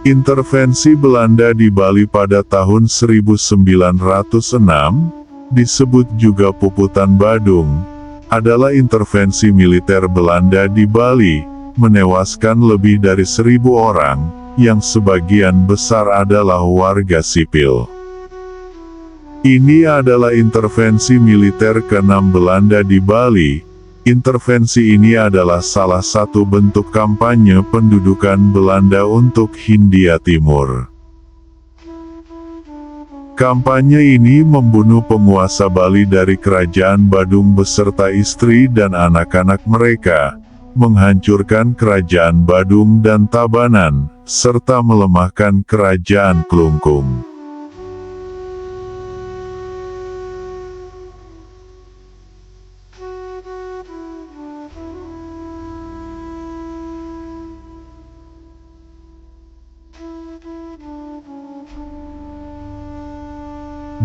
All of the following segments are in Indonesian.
Intervensi Belanda di Bali pada tahun 1906, disebut juga Puputan Badung, adalah intervensi militer Belanda di Bali, menewaskan lebih dari 1.000 orang, yang sebagian besar adalah warga sipil. Ini adalah intervensi militer ke-6 Belanda di Bali. Intervensi ini adalah salah satu bentuk kampanye pendudukan Belanda untuk Hindia Timur. Kampanye ini membunuh penguasa Bali dari Kerajaan Badung beserta istri dan anak-anak mereka, menghancurkan Kerajaan Badung dan Tabanan, serta melemahkan Kerajaan Klungkung.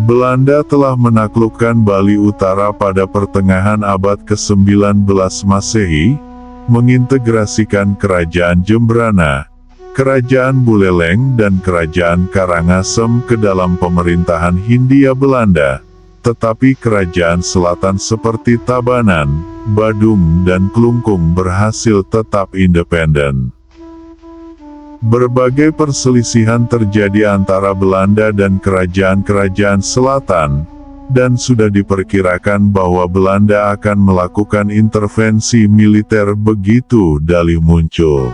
Belanda telah menaklukkan Bali Utara pada pertengahan abad ke-19 Masehi, mengintegrasikan Kerajaan Jembrana, Kerajaan Buleleng dan Kerajaan Karangasem ke dalam pemerintahan Hindia Belanda, tetapi Kerajaan Selatan seperti Tabanan, Badung dan Klungkung berhasil tetap independen. Berbagai perselisihan terjadi antara Belanda dan kerajaan-kerajaan selatan, dan sudah diperkirakan bahwa Belanda akan melakukan intervensi militer begitu dalih muncul.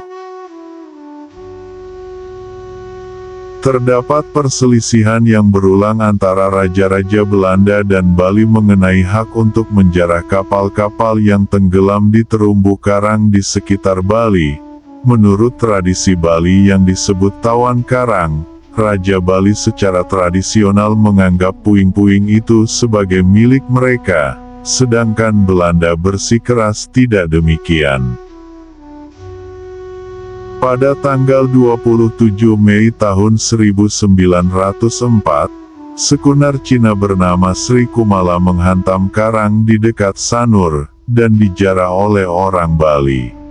Terdapat perselisihan yang berulang antara raja-raja Belanda dan Bali mengenai hak untuk menjarah kapal-kapal yang tenggelam di terumbu karang di sekitar Bali. Menurut tradisi Bali yang disebut Tawan Karang, Raja Bali secara tradisional menganggap puing-puing itu sebagai milik mereka, sedangkan Belanda bersikeras tidak demikian. Pada tanggal 27 Mei tahun 1904, sekunar Cina bernama Sri Kumala menghantam karang di dekat Sanur, dan dijarah oleh orang Bali.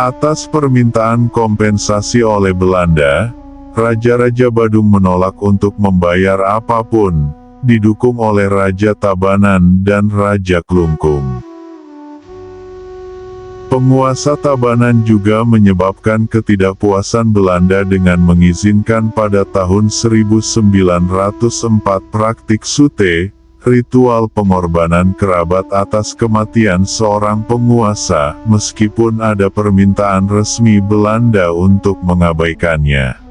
Atas permintaan kompensasi oleh Belanda, Raja-Raja Badung menolak untuk membayar apapun, didukung oleh Raja Tabanan dan Raja Klungkung. Penguasa Tabanan juga menyebabkan ketidakpuasan Belanda dengan mengizinkan pada tahun 1904 praktik sute, ritual pengorbanan kerabat atas kematian seorang penguasa, meskipun ada permintaan resmi Belanda untuk mengabaikannya.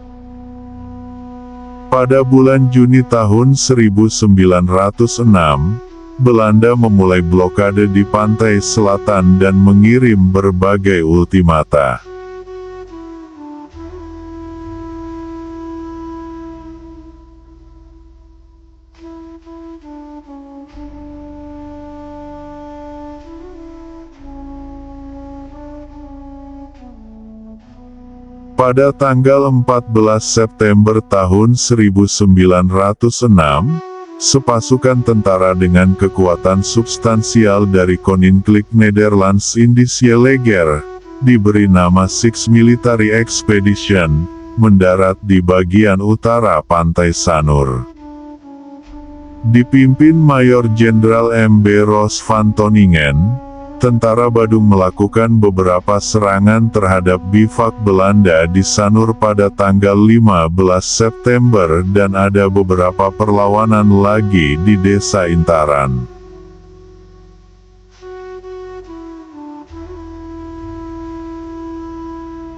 Pada bulan Juni tahun 1906, Belanda memulai blokade di pantai selatan dan mengirim berbagai ultimata. Pada tanggal 14 September tahun 1906, sepasukan tentara dengan kekuatan substansial dari Koninklijk Nederlands-Indische Leger, diberi nama Six Military Expedition, mendarat di bagian utara pantai Sanur. Dipimpin Mayor Jenderal M.B. Roos van Toningen, tentara Badung melakukan beberapa serangan terhadap bivak Belanda di Sanur pada tanggal 15 September dan ada beberapa perlawanan lagi di Desa Intaran.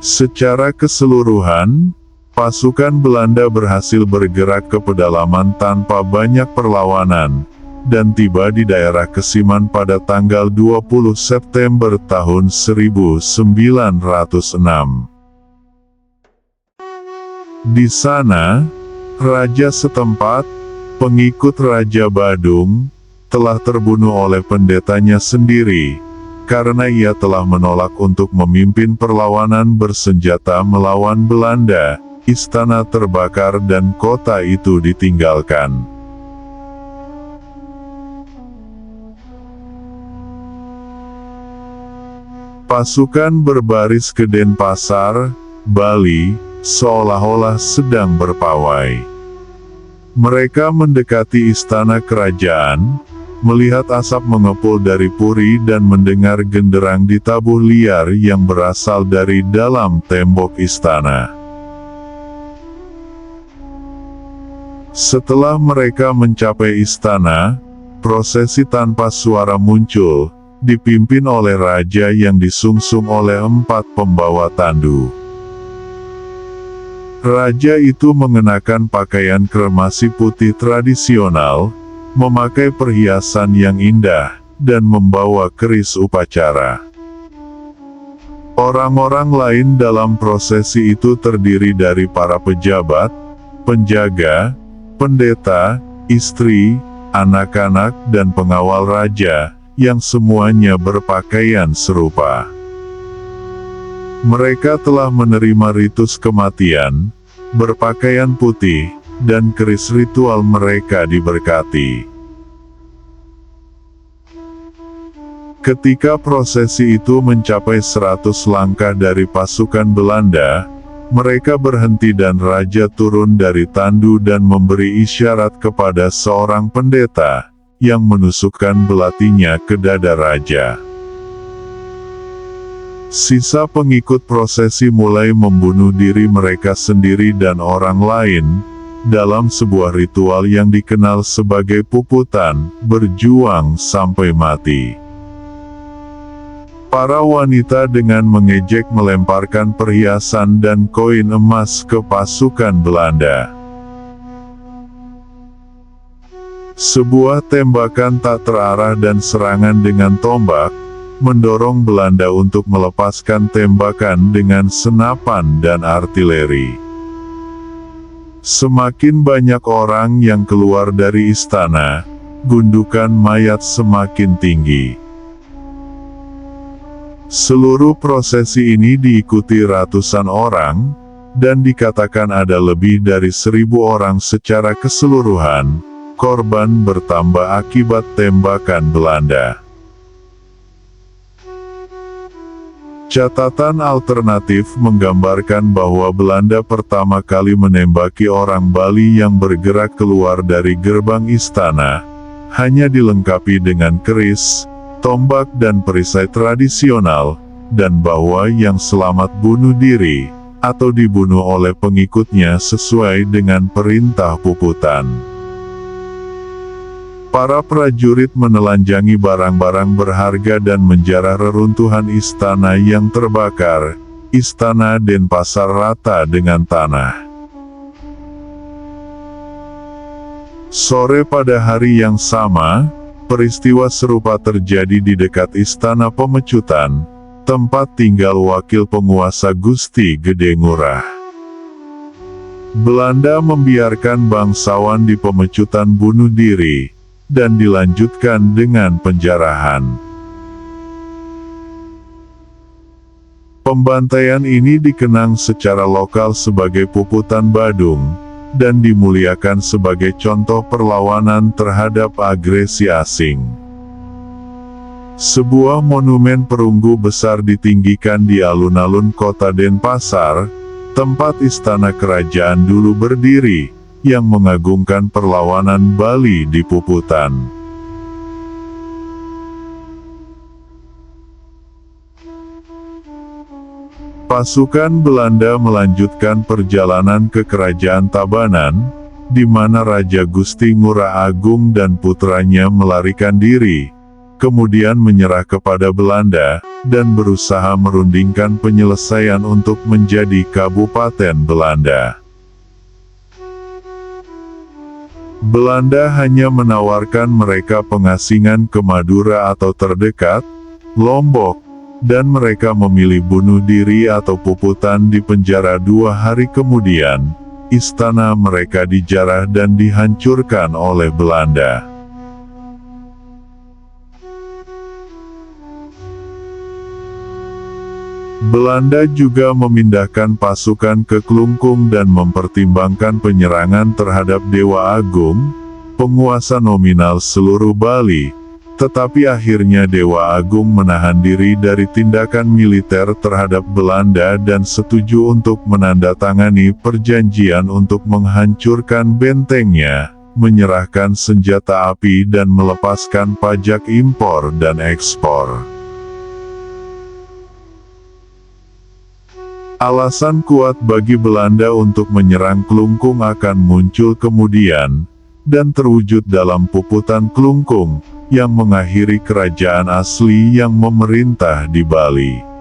Secara keseluruhan, pasukan Belanda berhasil bergerak ke pedalaman tanpa banyak perlawanan, dan tiba di daerah Kesiman pada tanggal 20 September tahun 1906. Di sana, raja setempat, pengikut Raja Badung, telah terbunuh oleh pendetanya sendiri, karena ia telah menolak untuk memimpin perlawanan bersenjata melawan Belanda. Istana terbakar dan kota itu ditinggalkan. Pasukan berbaris ke Denpasar, Bali, seolah-olah sedang berpawai. Mereka mendekati istana kerajaan, melihat asap mengepul dari puri dan mendengar genderang ditabuh liar yang berasal dari dalam tembok istana. Setelah mereka mencapai istana, prosesi tanpa suara muncul, dipimpin oleh raja yang disungsung oleh 4 pembawa tandu. Raja itu mengenakan pakaian kremasi putih tradisional, memakai perhiasan yang indah, dan membawa keris upacara. Orang-orang lain dalam prosesi itu terdiri dari para pejabat, penjaga, pendeta, istri, anak-anak dan pengawal raja, yang semuanya berpakaian serupa. Mereka telah menerima ritus kematian, berpakaian putih, dan keris ritual mereka diberkati. Ketika prosesi itu mencapai 100 langkah dari pasukan Belanda, mereka berhenti dan raja turun dari tandu dan memberi isyarat kepada seorang pendeta, yang menusukkan belatinya ke dada raja. Sisa pengikut prosesi mulai membunuh diri mereka sendiri dan orang lain, dalam sebuah ritual yang dikenal sebagai puputan, berjuang sampai mati. Para wanita dengan mengejek melemparkan perhiasan dan koin emas ke pasukan Belanda. Sebuah tembakan tak terarah dan serangan dengan tombak, mendorong Belanda untuk melepaskan tembakan dengan senapan dan artileri. Semakin banyak orang yang keluar dari istana, gundukan mayat semakin tinggi. Seluruh prosesi ini diikuti ratusan orang, dan dikatakan ada lebih dari 1.000 orang secara keseluruhan. Korban bertambah akibat tembakan Belanda. Catatan alternatif menggambarkan bahwa Belanda pertama kali menembaki orang Bali yang bergerak keluar dari gerbang istana, hanya dilengkapi dengan keris, tombak dan perisai tradisional, dan bahwa yang selamat bunuh diri, atau dibunuh oleh pengikutnya sesuai dengan perintah puputan. Para prajurit menelanjangi barang-barang berharga dan menjarah reruntuhan istana yang terbakar. Istana Denpasar rata dengan tanah. Sore pada hari yang sama, peristiwa serupa terjadi di dekat Istana Pemecutan, tempat tinggal wakil penguasa Gusti Gede Ngurah. Belanda membiarkan bangsawan di Pemecutan bunuh diri, dan dilanjutkan dengan penjarahan. Pembantaian ini dikenang secara lokal sebagai Puputan Badung, dan dimuliakan sebagai contoh perlawanan terhadap agresi asing. Sebuah monumen perunggu besar ditinggikan di alun-alun kota Denpasar, tempat istana kerajaan dulu berdiri, yang mengagungkan perlawanan Bali di Puputan. Pasukan Belanda melanjutkan perjalanan ke Kerajaan Tabanan, di mana Raja Gusti Ngurah Agung dan putranya melarikan diri, kemudian menyerah kepada Belanda, dan berusaha merundingkan penyelesaian untuk menjadi Kabupaten Belanda. Belanda hanya menawarkan mereka pengasingan ke Madura atau terdekat, Lombok, dan mereka memilih bunuh diri atau puputan di penjara 2 hari kemudian. Istana mereka dijarah dan dihancurkan oleh Belanda. Belanda juga memindahkan pasukan ke Klungkung dan mempertimbangkan penyerangan terhadap Dewa Agung, penguasa nominal seluruh Bali, Tetapi akhirnya Dewa Agung menahan diri dari tindakan militer terhadap Belanda dan setuju untuk menandatangani perjanjian untuk menghancurkan bentengnya, menyerahkan senjata api dan melepaskan pajak impor dan ekspor. Alasan kuat bagi Belanda untuk menyerang Klungkung akan muncul kemudian, dan terwujud dalam puputan Klungkung, yang mengakhiri kerajaan asli yang memerintah di Bali.